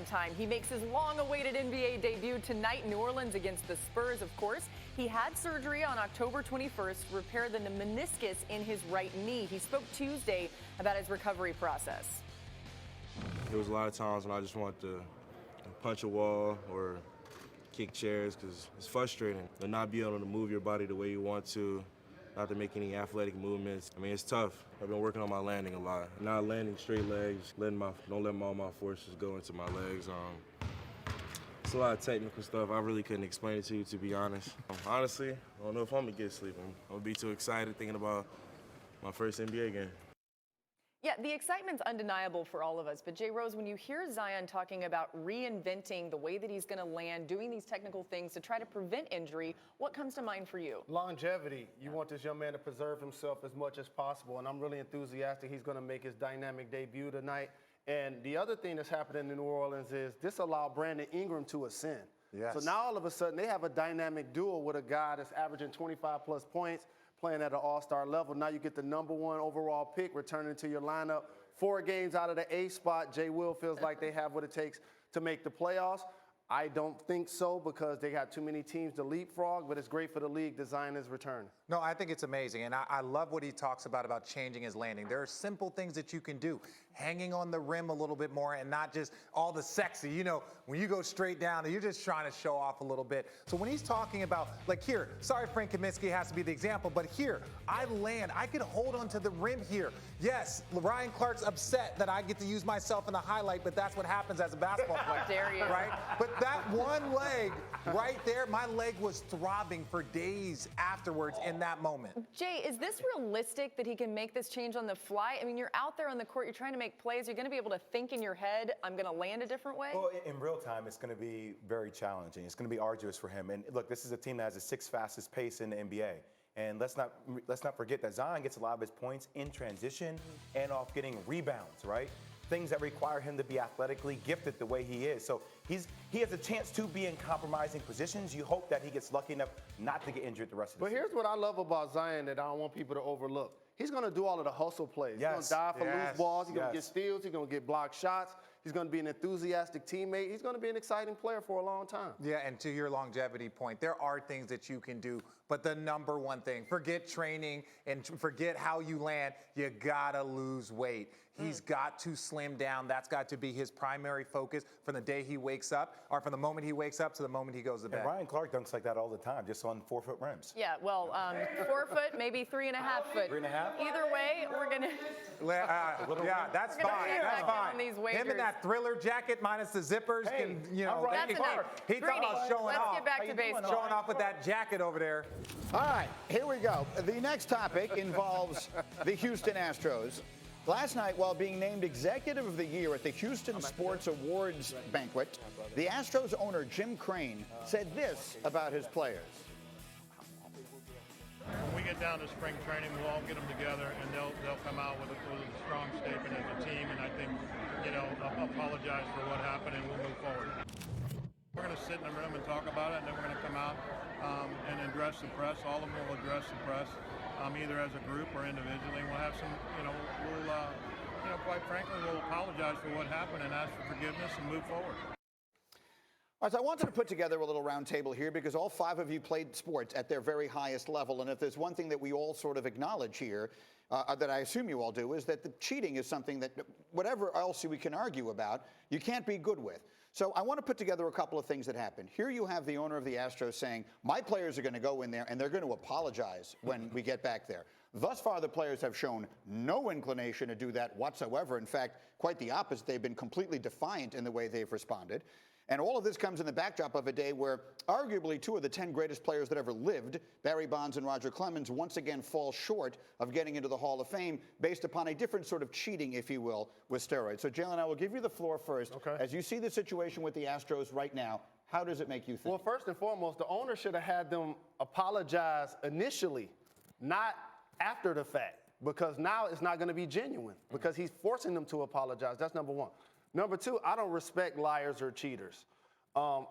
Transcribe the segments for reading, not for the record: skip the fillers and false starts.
time. He makes his long-awaited NBA debut tonight in New Orleans against the Spurs, of course. He had surgery on October 21st to repair the meniscus in his right knee. He spoke Tuesday about his recovery process. There was a lot of times when I just wanted to punch a wall or kick chairs because it's frustrating to not be able to move your body the way you want to, not to make any athletic movements. I mean, it's tough. I've been working on my landing a lot. Not landing straight legs, don't let all my forces go into my legs. It's a lot of technical stuff. I really couldn't explain it to you, to be honest. Honestly, I don't know if I'm gonna get sleep. I'm gonna be too excited thinking about my first NBA game. Yeah, the excitement's undeniable for all of us. But, Jay Rose, when you hear Zion talking about reinventing the way that he's going to land, doing these technical things to try to prevent injury, what comes to mind for you? Longevity. You want this young man to preserve himself as much as possible, and I'm really enthusiastic he's going to make his dynamic debut tonight. And the other thing that's happening in New Orleans is this allowed Brandon Ingram to ascend. Yes. So now all of a sudden they have a dynamic duo with a guy that's averaging 25-plus points, playing at an all-star level. Now you get the #1 overall pick returning to your lineup. 4 games out of the A spot. Jay Will feels like they have what it takes to make the playoffs. I don't think so because they got too many teams to leapfrog, but it's great for the league to Zion is return. No, I think it's amazing, and I love what he talks about changing his landing. There are simple things that you can do, hanging on the rim a little bit more and not just all the sexy. You know, when you go straight down, you're just trying to show off a little bit. So when he's talking about, like here, sorry Frank Kaminsky has to be the example, but here, I land, I can hold onto the rim here. Yes, Ryan Clark's upset that I get to use myself in the highlight, but that's what happens as a basketball player. Dare you. Right? But that one leg right there, my leg was throbbing for days afterwards in that moment. Jay, is this realistic that he can make this change on the fly? I mean, you're out there on the court, you're trying to make plays, you're going to be able to think in your head, I'm going to land a different way? Well, in real time, it's going to be very challenging. It's going to be arduous for him. And look, this is a team that has the 6th fastest pace in the NBA. And let's not forget that Zion gets a lot of his points in transition and off getting rebounds, right? Things that require him to be athletically gifted the way he is. So he has a chance to be in compromising positions. You hope that he gets lucky enough not to get injured the rest of the season. But here's what I love about Zion that I don't want people to overlook. He's going to do all of the hustle plays. Yes. He's going to dive for loose balls. He's going to get Yes. steals. He's going to get blocked shots. He's going to be an enthusiastic teammate. He's going to be an exciting player for a long time. Yeah, and to your longevity point, there are things that you can do, but the #1 thing, forget training and forget how you land, you gotta lose weight. He's got to slim down. That's got to be his primary focus from the day he wakes up, or from the moment he wakes up to the moment he goes to bed. And Ryan Clark dunks like that all the time, just on 4-foot rims. Yeah, well, 4 foot, maybe 3.5 foot. 3.5? Either way, we're going to... Yeah, that's We're gonna fine. get That's back fine. on these Him wagers. in that Thriller jacket minus the zippers can, you know, all right. That's enough. He talking about showing Let's off. get back to baseball. Showing off with that jacket over there. All right, here we go. The next topic involves the Houston Astros. Last night, while being named Executive of the Year at the Houston Sports Awards banquet, the Astros owner, Jim Crane, said this about his players. When we get down to spring training, we'll all get them together, and they'll come out with a strong statement as a team, and I think, apologize for what happened, and we'll move forward. We're going to sit in the room and talk about it, and then we're going to come out and address the press. All of them will address the press, either as a group or individually. We'll have some, quite frankly, we'll apologize for what happened and ask for forgiveness and move forward. All right, so I wanted to put together a little round table here because all 5 of you played sports at their very highest level. And if there's one thing that we all sort of acknowledge here, that I assume you all do, is that the cheating is something that whatever else we can argue about, you can't be good with. So I want to put together a couple of things that happened. Here you have the owner of the Astros saying, my players are going to go in there and they're going to apologize when we get back there. Thus far, the players have shown no inclination to do that whatsoever. In fact, quite the opposite. They've been completely defiant in the way they've responded. And all of this comes in the backdrop of a day where arguably 2 of the 10 greatest players that ever lived, Barry Bonds and Roger Clemens, once again fall short of getting into the Hall of Fame based upon a different sort of cheating, if you will, with steroids. So, Jalen, I will give you the floor first. Okay. As you see the situation with the Astros right now, how does it make you think? Well, first and foremost, the owner should have had them apologize initially, not after the fact, because now it's not going to be genuine because he's forcing them to apologize. That's #1. #2, I don't respect liars or cheaters.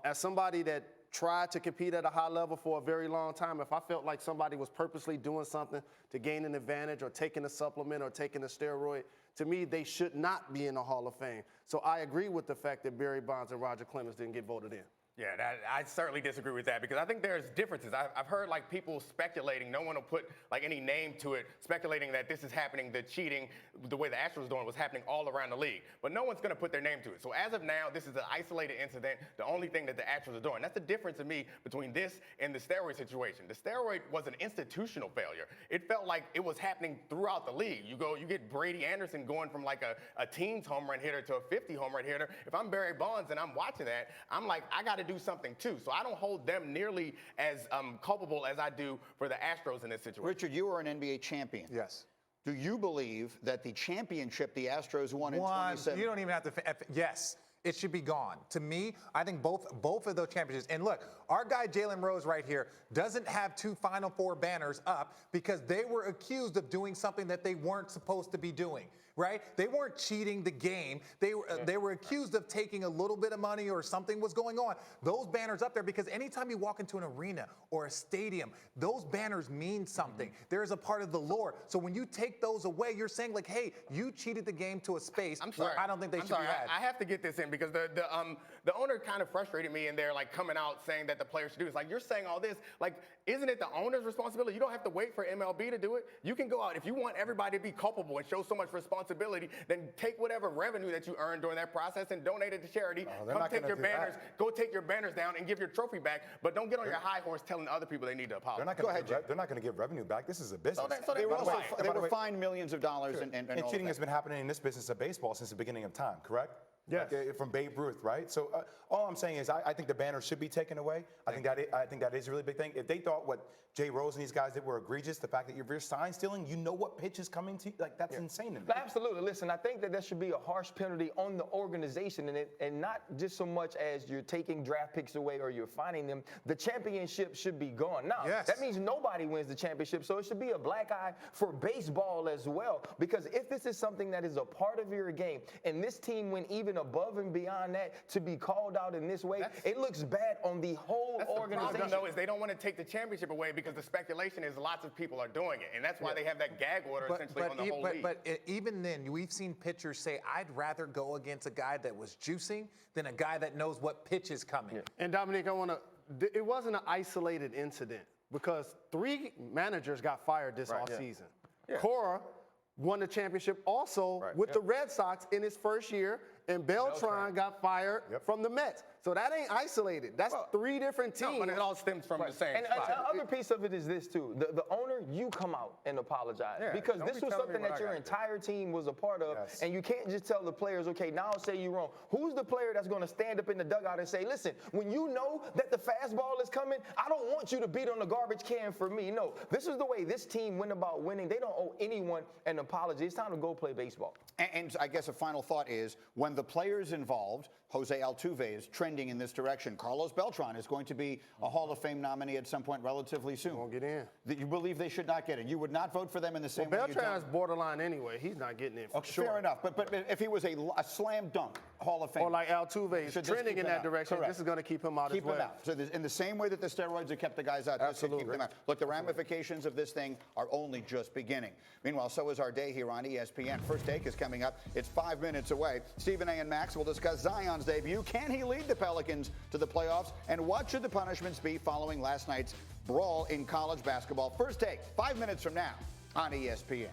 As somebody that tried to compete at a high level for a very long time, if I felt like somebody was purposely doing something to gain an advantage or taking a supplement or taking a steroid to me, they should not be in the Hall of Fame. So I agree with the fact that Barry Bonds and Roger Clemens didn't get voted in. Yeah, I certainly disagree with that because I think there's differences. I've heard like people speculating, no one will put like any name to it, speculating that this is happening, the cheating, the way the Astros doing was happening all around the league. But no one's going to put their name to it. So as of now, this is an isolated incident, the only thing that the Astros are doing. That's the difference to me between this and the steroid situation. The steroid was an institutional failure. It felt like it was happening throughout the league. You get Brady Anderson going from like a teens home run hitter to a 50 home run hitter. If I'm Barry Bonds and I'm watching that, I'm like, I got to do something too. So I don't hold them nearly as culpable as I do for the Astros in this situation. Richard, you are an NBA champion. Yes. Do you believe that the championship the Astros won in 2017? You don't even have to. Yes. It should be gone. To me, I think both of those championships. And look, our guy Jalen Rose right here doesn't have 2 Final Four banners up because they were accused of doing something that they weren't supposed to be doing. Right? They weren't cheating the game. They were accused of taking a little bit of money or something was going on. Those banners up there because anytime you walk into an arena or a stadium, those banners mean something. There is a part of the lore. So when you take those away, you're saying like, hey, you cheated the game to a space where I don't think they should be had. I have to get this in because the owner kind of frustrated me and they're like coming out saying that the players should do. It's like you're saying all this. Like, isn't it the owner's responsibility? You don't have to wait for MLB to do it. You can go out if you want everybody to be culpable and show so much responsibility. Then take whatever revenue that you earned during that process and donate it to charity. Come take your banners, go take your banners down and give your trophy back. But don't get on your high horse telling other people they need to apologize. They're not going to give revenue back. This is a business. They were fined millions of dollars. And cheating has been happening in this business of baseball since the beginning of time, correct? Yes. Like, from Babe Ruth, right? So all I'm saying is I think the banner should be taken away. I think that is a really big thing. If they thought what Jay Rose and these guys did were egregious, the fact that you're sign stealing, you know what pitch is coming to you, like that's insane to me. Absolutely. Listen, I think that there should be a harsh penalty on the organization and not just so much as you're taking draft picks away or you're fining them. The championship should be gone. Now, that means nobody wins the championship, so it should be a black eye for baseball as well. Because if this is something that is a part of your game and this team went even above and beyond that to be called out in this way, it looks bad on the whole organization. The problem, though, is they don't want to take the championship away because the speculation is lots of people are doing it, and that's why they have that gag order essentially on the whole league. But even then, we've seen pitchers say, I'd rather go against a guy that was juicing than a guy that knows what pitch is coming. And Dominique, it wasn't an isolated incident because 3 managers got fired this offseason. Cora won the championship also with the Red Sox in his first year, and Beltran got fired from the Mets. So that ain't isolated. That's 3 different teams. No, but it all stems from the same And the other piece of it is this, too. The owner, you come out and apologize. Because this was something that your entire team was a part of, and you can't just tell the players, okay, now I'll say you're wrong. Who's the player that's going to stand up in the dugout and say, listen, when you know that the fastball is coming, I don't want you to beat on the garbage can for me. No, this is the way this team went about winning. They don't owe anyone an apology. It's time to go play baseball. And I guess a final thought is, when the players involved, Jose Altuve is trending in this direction. Carlos Beltran is going to be a Hall of Fame nominee at some point relatively soon. Won't get in. You believe they should not get in? You would not vote for them in the same way you Beltran is borderline anyway. He's not getting in for sure. Fair enough. But if he was a slam dunk Hall of Fame. Or like Altuve is trending in that direction, this is going to keep him out as well. Keep him out. So in the same way that the steroids have kept the guys out, this should keep them out. Look, the ramifications of this thing are only just beginning. Meanwhile, so is our day here on ESPN. First take is coming up. It's 5 minutes away. Stephen A. and Max will discuss Zion's debut. Can he lead the Pelicans to the playoffs? And what should the punishments be following last night's brawl in college basketball? First take, 5 minutes from now on ESPN.